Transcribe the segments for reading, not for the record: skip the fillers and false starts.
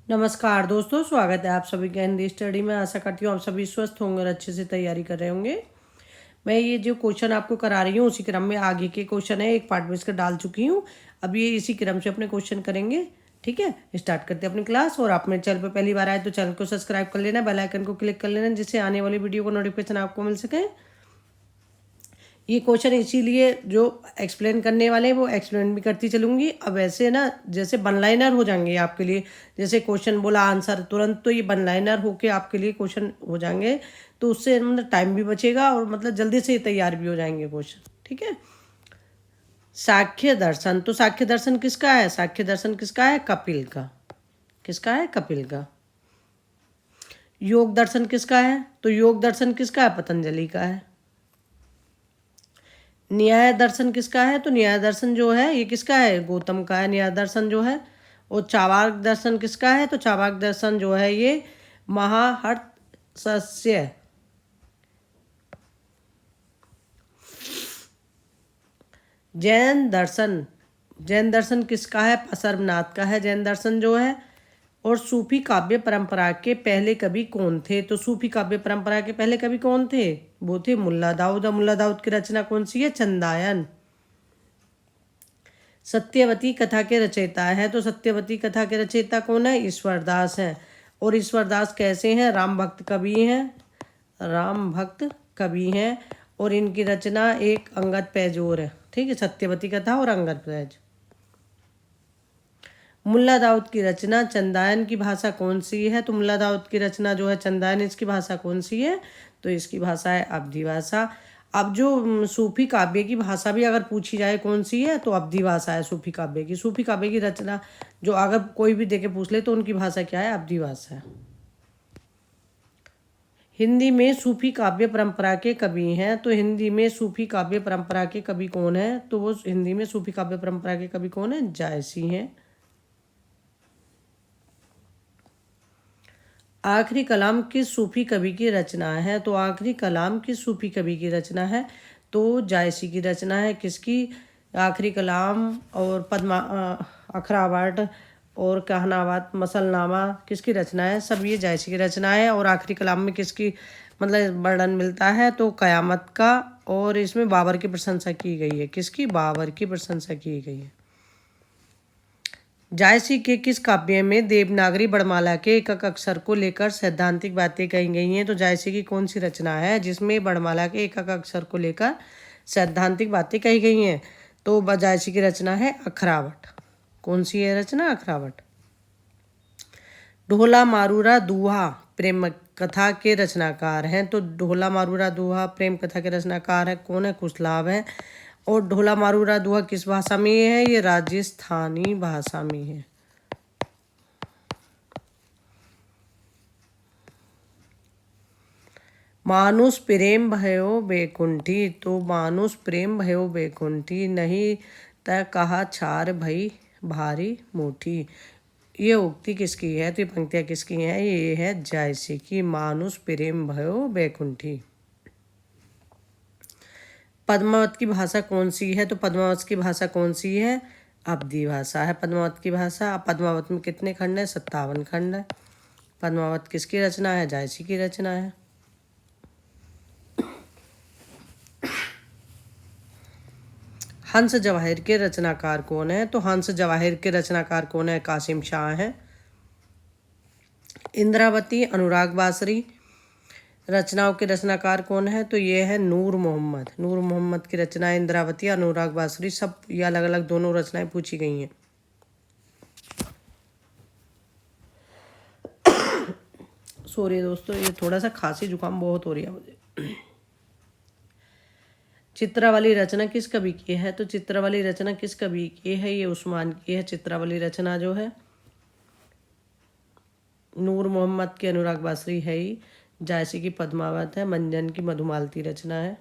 नमस्कार दोस्तों, स्वागत है आप सभी का हिंदी स्टडी में। आशा करती हूँ आप सभी स्वस्थ होंगे और अच्छे से तैयारी कर रहे होंगे। मैं ये जो क्वेश्चन आपको करा रही हूँ उसी क्रम में आगे के क्वेश्चन है, एक पार्ट में इसका डाल चुकी हूँ। अब ये इसी क्रम से अपने क्वेश्चन करेंगे। ठीक है, स्टार्ट करते हैं अपनी क्लास। और आप मेरे चैनल पर पहली बार आए तो चैनल को सब्सक्राइब कर लेना, बेल आइकन को क्लिक कर लेना, जिससे आने वाली वीडियो को नोटिफिकेशन आपको मिल सके। ये क्वेश्चन इसीलिए जो एक्सप्लेन करने वाले हैं वो एक्सप्लेन भी करती चलूंगी। अब ऐसे ना जैसे वन लाइनर हो जाएंगे आपके लिए, जैसे क्वेश्चन बोला आंसर तुरंत, तो ये वन लाइनर होके आपके लिए क्वेश्चन हो जाएंगे। तो उससे मतलब टाइम भी बचेगा और मतलब जल्दी से तैयार भी हो जाएंगे क्वेश्चन। ठीक है। साख्य दर्शन, तो साख्य दर्शन किसका है? साख्य दर्शन किसका है? कपिल का। किसका है? कपिल का। योग दर्शन किसका है? तो योग दर्शन किसका है? पतंजलि का है। न्याय दर्शन किसका है? तो न्याय दर्शन जो है ये किसका है? गौतम का है न्याय दर्शन जो है। और चावाक दर्शन किसका है? तो चावाक दर्शन जो है ये महाहर्षस्य। जैन दर्शन, जैन दर्शन किसका है? सर्वनाथ का है जैन दर्शन जो है। और सूफी काव्य परंपरा के पहले कवि कौन थे? तो सूफी काव्य परंपरा के पहले कवि कौन थे? वो थे मुल्ला दाऊद। मुल्ला दाऊद की रचना कौन सी है? चंदायन। सत्यवती कथा के रचयिता है, तो सत्यवती कथा के रचयिता कौन है? ईश्वरदास हैं। और ईश्वरदास कैसे हैं? राम भक्त कवि हैं। राम भक्त कवि हैं। और इनकी रचना एक अंगद पैजोर है। ठीक है, सत्यवती कथा और अंगद पैज। मुल्ला दाऊद की रचना चंदायन की भाषा कौन सी है? तो मुल्ला दाऊद की रचना जो है चंदायन, इसकी भाषा कौन सी है? तो इसकी भाषा है अवधी भाषा। अब जो सूफी काव्य की भाषा भी अगर पूछी जाए कौन सी है, तो अवधी भाषा है सूफी काव्य की। सूफी काव्य की रचना जो अगर कोई भी देके पूछ ले तो उनकी भाषा क्या है? अवधी भाषा है। हिंदी में सूफी काव्य परंपरा के कवि हैं, तो हिंदी में सूफी काव्य परंपरा के कवि कौन है? तो वो हिंदी में सूफी काव्य परंपरा के कवि कौन है? जायसी हैं। आखिरी कलाम किस सूफी कवि की रचना है? तो आखिरी कलाम किस सूफी कवि की रचना है? तो जायसी की रचना है। किसकी? आखिरी कलाम और अखरावट और कहनावत मसलनामा किसकी रचना है? सब ये जायसी की रचना है। और आखिरी कलाम में किसकी मतलब वर्णन मिलता है? तो कयामत का। और इसमें बाबर की प्रशंसा की गई है। किसकी? बाबर की प्रशंसा की गई है। जायसी के किस काव्य में देवनागरी वर्णमाला के एकक अक्षर को लेकर सैद्धांतिक बातें कही गई हैं? तो जायसी की कौन सी रचना है जिसमें वर्णमाला के एकक अक्षर को लेकर सैद्धांतिक बातें कही गई हैं? तो जायसी की रचना है अखरावट। कौन सी है रचना? अखरावट। ढोला मारूरा दूहा प्रेम कथा के रचनाकार हैं, तो ढोला मारूरा दूहा प्रेम कथा के रचनाकार है कौन है? कुशलाभ है। और ढोला मारूरा दूहा किस भाषा में है? ये राजस्थानी भाषा में है। मानुष प्रेम भयो बैकुंठी, तो मानुष प्रेम भयो बैकुंठी नहीं त कहा छार भई भारी मुठी। ये उक्ति किसकी है? तो ये पंक्तियाँ किसकी हैं? ये है जायसी की। मानुष प्रेम भयो बैकुंठी। पद्मावत की भाषा कौन सी है? तो पद्मावत की भाषा कौन सी है? अवधी भाषा है पद्मावत की भाषा। पद्मावत में कितने खंड है? 57 खंड है। पद्मावत किसकी रचना है? जायसी की रचना है। हंस जवाहिर के रचनाकार कौन है? तो हंस जवाहिर के रचनाकार कौन है? कासिम शाह है। इंद्रावती अनुराग बासरी रचनाओं के रचनाकार कौन है? तो ये है नूर मोहम्मद। नूर मोहम्मद की रचना इंद्रावती अनुराग बासरी, सब ये अलग अलग दोनों रचनाएं पूछी गई हैं। सॉरी दोस्तों, ये थोड़ा सा खांसी जुकाम बहुत हो रही है मुझे। चित्रावली रचना किस कवि की है? तो चित्रावली रचना किस कवि की है? ये उस्मान की है चित्रावली रचना जो है। नूर मोहम्मद की अनुराग बासरी है ही। जायसी की पद्मावत है। मंजन की मधुमालती रचना है।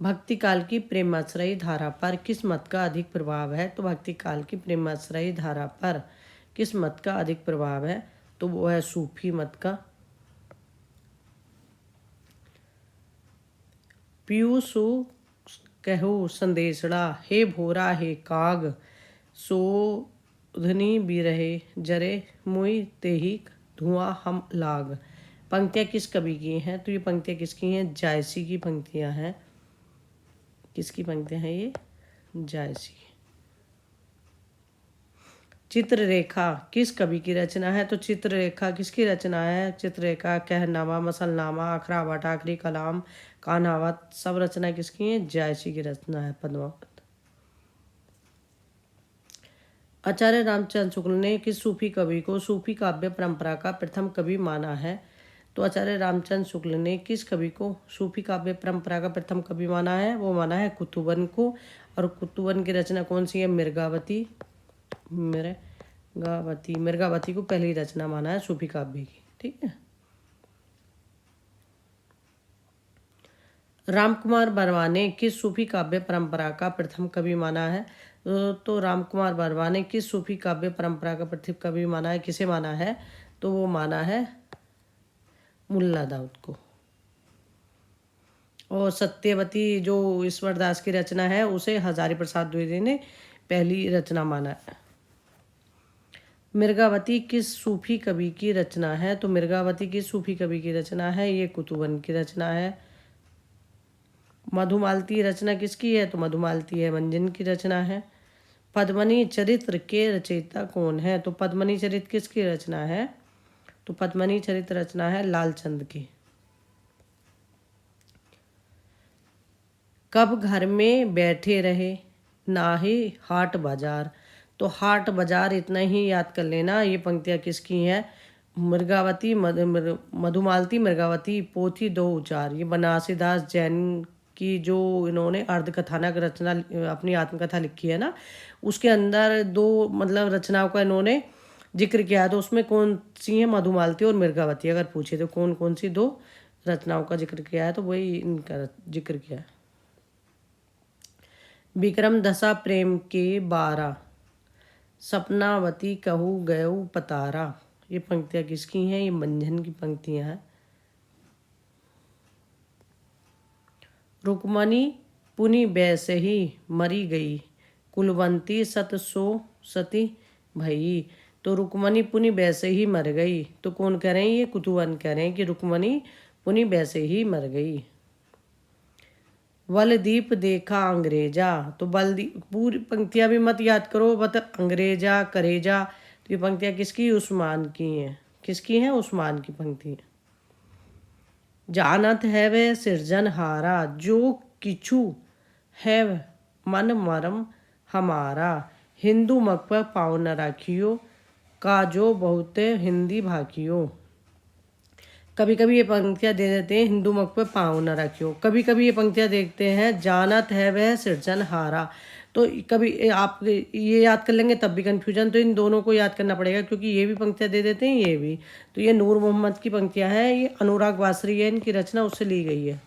भक्ति काल की प्रेमाश्रयी धारा पर किस मत का अधिक प्रभाव है? तो भक्ति काल की प्रेमाश्रयी धारा पर किस मत का अधिक प्रभाव है? तो वो है सूफी मत का। पीयूषु कहो संदेशड़ा, हे भोरा हे काग, सो धनी भी रहे जरे मुई तेही धुआं हम लाग। पंक्तियाँ किस कवि की हैं? तो ये पंक्तियाँ किसकी हैं? जायसी की पंक्तियाँ हैं। किसकी पंक्तियाँ हैं ये? जायसी। चित्ररेखा किस कवि की रचना है? तो चित्ररेखा किसकी रचना है? चित्ररेखा, कहरनामा, मसलनामा, अखरावट, आखिरी कलाम, कान्हावत, सब रचना किसकी है? जायसी की रचना है, पद्मावत। आचार्य रामचंद्र शुक्ल ने किस सूफी कवि को सूफी काव्य परंपरा का प्रथम कवि माना है? तो आचार्य रामचंद्र शुक्ल ने किस कवि को सूफी काव्य परंपरा का प्रथम कवि माना है? वो माना है कुतुबन को। और कुतुबन की रचना कौन सी है? मृगावती। मृगावती को पहली रचना माना है सूफी काव्य की। ठीक है। रामकुमार बरवा ने किस सूफी काव्य परंपरा का प्रथम कवि माना है? तो रामकुमार बरवा ने किस सूफी काव्य परंपरा का प्रथम कवि माना है? किसे माना है? तो वो माना है मुल्ला दाऊद को। और सत्यवती जो ईश्वर दास की रचना है उसे हजारी प्रसाद द्विवेदी ने पहली रचना माना है। मृगावती किस सूफी कवि की रचना है? तो मृगावती किस सूफी कवि की रचना है? ये कुतुबन की रचना है। मधुमालती रचना किसकी है? तो मधुमालती है मंजन की रचना है। पद्मनी चरित्र के रचयिता कौन है? तो पद्मनी चरित्र किसकी रचना है? तो पद्मनी चरित्र रचना है लालचंद की। कब घर में बैठे रहे ना ही हाट बाजार। तो हाट बाजार इतना ही याद कर लेना। ये पंक्तियाँ किसकी हैं? मृगावती, मधुमालती, मृगावती, पोथी दो उचार। ये बनारसीदास जैन की जो इन्होंने अर्धकथानक रचना अपनी आत्मकथा लिखी है ना, उसके अंदर दो मतलब रचनाओं का इन्होंने जिक्र किया है। तो उसमें कौन सी है? मधुमालती और मृगावती। अगर पूछे तो कौन कौन सी दो रचनाओं का जिक्र किया है? तो वही इनका जिक्र किया है। विक्रम दशा प्रेम के 12 सपनावती कहू गयऊ पतारा। ये पंक्तियाँ किसकी हैं? ये मंझन की पंक्तियाँ हैं। रुक्मणी पुनि बैसे ही मरी गई कुलवंती सत सो सती भई। तो रुक्मणी पुनि वैसे ही मर गई। तो कौन कह रहे हैं? ये कुतुबन कह रहे हैं कि रुक्मणी पुनि वैसे ही मर गई। बलदीप देखा अंग्रेजा। तो बलदीप पूरी पंक्तियां भी मत याद करो, बट अंग्रेजा करेजा। तो ये पंक्तियां किसकी? उस्मान की हैं। किसकी हैं? उस्मान की पंक्ति। जानत है वे सिरजनहारा जो किछु है मन मरम हमारा। हिंदू मक पर पाँव न राखियो का जो बहुते हिंदी भाकियो। कभी कभी ये पंक्तियाँ दे देते हैं हिंदू मक पे पाँव न रखियो। कभी कभी ये पंक्तियाँ देखते हैं जानत है वह सिरजनहारा। तो कभी आप ये याद कर लेंगे तब भी कन्फ्यूजन। तो इन दोनों को याद करना पड़ेगा क्योंकि ये भी पंक्तियाँ दे देते हैं, ये भी। तो ये नूर मोहम्मद की पंक्तियाँ हैं। ये अनुराग बासरी है, इनकी रचना उससे ली गई है।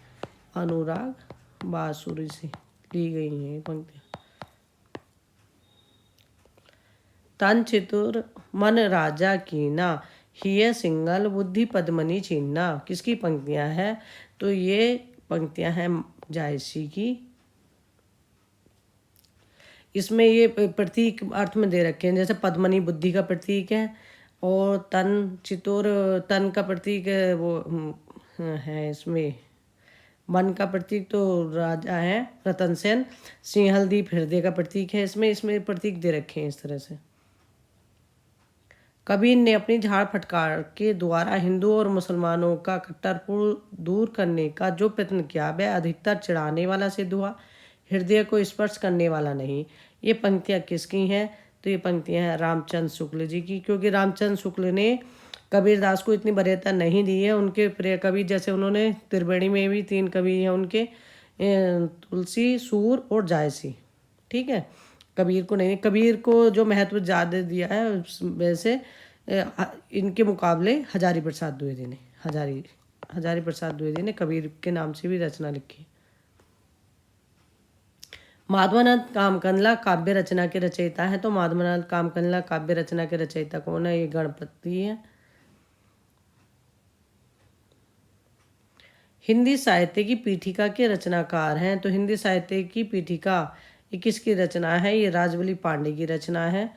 अनुराग बासुरी से ली गई हैं ये पंक्तियाँ। तन चितुर मन राजा कीना हिय सिंगल बुद्धि पद्मनी छीना। किसकी पंक्तियां हैं? तो ये पंक्तियां हैं जायसी की। इसमें ये प्रतीक अर्थ में दे रखे हैं, जैसे पद्मनी बुद्धि का प्रतीक है और तन चितुर तन का प्रतीक है, वो है इसमें। मन का प्रतीक तो राजा है रतन सेन। सिंहलदीप हृदय का प्रतीक है इसमें। इसमें प्रतीक दे रखे हैं इस तरह से। कबीर ने अपनी झाड़ फटकार के द्वारा हिंदू और मुसलमानों का कट्टरपुर दूर करने का जो प्रयत्न किया वह अधिकतर चिढ़ाने वाला सिद्ध हुआ, हृदय को स्पर्श करने वाला नहीं। ये पंक्तियाँ किसकी हैं? तो ये पंक्तियाँ हैं रामचंद्र शुक्ल जी की, क्योंकि रामचंद्र शुक्ल ने कबीरदास को इतनी वरीयता नहीं दी है। उनके प्रिय कवि जैसे उन्होंने त्रिवेणी में भी 3 कवि हैं उनके, तुलसी, सूर और जायसी। ठीक है। कबीर को नहीं, कबीर को जो महत्व ज़्यादा दिया है वैसे इनके मुकाबले हजारी प्रसाद द्विवेदी ने हजारी प्रसाद द्विवेदी ने कबीर के नाम से भी रचना लिखी। माधवानंद कामकनला काव्य रचना के रचयिता है। तो माधवानंद कामकनला काव्य रचना के रचयिता कौन है? ये गणपति है। हिंदी साहित्य की पीठिका के रचनाकार हैं। तो हिंदी साहित्य की पीठिका ये किसकी रचना है? ये राजवली पांडे की रचना है।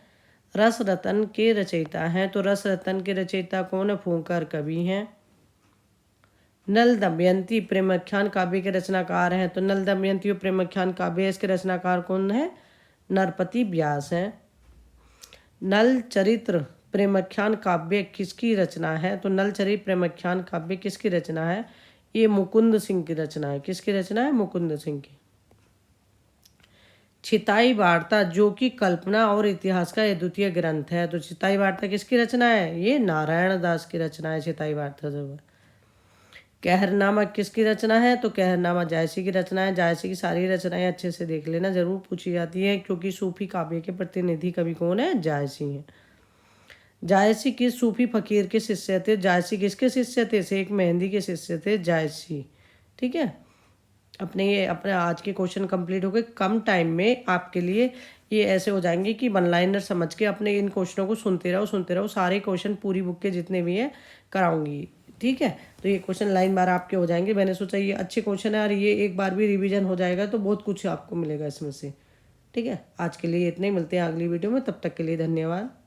रस रतन के रचयिता हैं, तो रस रतन के रचयिता कौन है? फूंकर कवि हैं। नल दमयंती प्रेमाख्यान काव्य के रचनाकार हैं, तो नल दमयंती और प्रेमाख्यान काव्य इसके रचनाकार कौन है? नरपति व्यास हैं। नल चरित्र प्रेमाख्यान काव्य किसकी रचना है? तो नल चरित्र प्रेमाख्यान काव्य किसकी रचना है? ये मुकुंद सिंह की रचना है। किसकी रचना है? मुकुंद सिंह की। छिताई वार्ता जो कि कल्पना और इतिहास का अद्वितीय ग्रंथ है, तो छिताई वार्ता किसकी रचना है? ये नारायण दास की रचना है छिताई वार्ता। जब कहरनामा किसकी रचना है? तो कहरनामा जायसी की रचना है। जायसी की सारी रचनाएं अच्छे से देख लेना, जरूर पूछी जाती है, क्योंकि सूफी काव्य के प्रतिनिधि कवि कौन है? जायसी हैं। जायसी किस सूफी फकीर के शिष्य थे? जायसी किसके शिष्य थे? शेख मेहंदी के शिष्य थे जायसी। ठीक है, अपने आज के क्वेश्चन कंप्लीट हो गए। कम टाइम में आपके लिए ये ऐसे हो जाएंगे कि वन लाइनर समझ के अपने इन क्वेश्चनों को सुनते रहो। सारे क्वेश्चन पूरी बुक के जितने भी हैं कराऊंगी। ठीक है, तो ये क्वेश्चन लाइन बार आपके हो जाएंगे। मैंने सोचा ये अच्छे क्वेश्चन है और ये एक बार भी रिवीजन हो जाएगा तो बहुत कुछ आपको मिलेगा इसमें से। ठीक है, आज के लिए इतने ही, मिलते हैं अगली वीडियो में, तब तक के लिए धन्यवाद।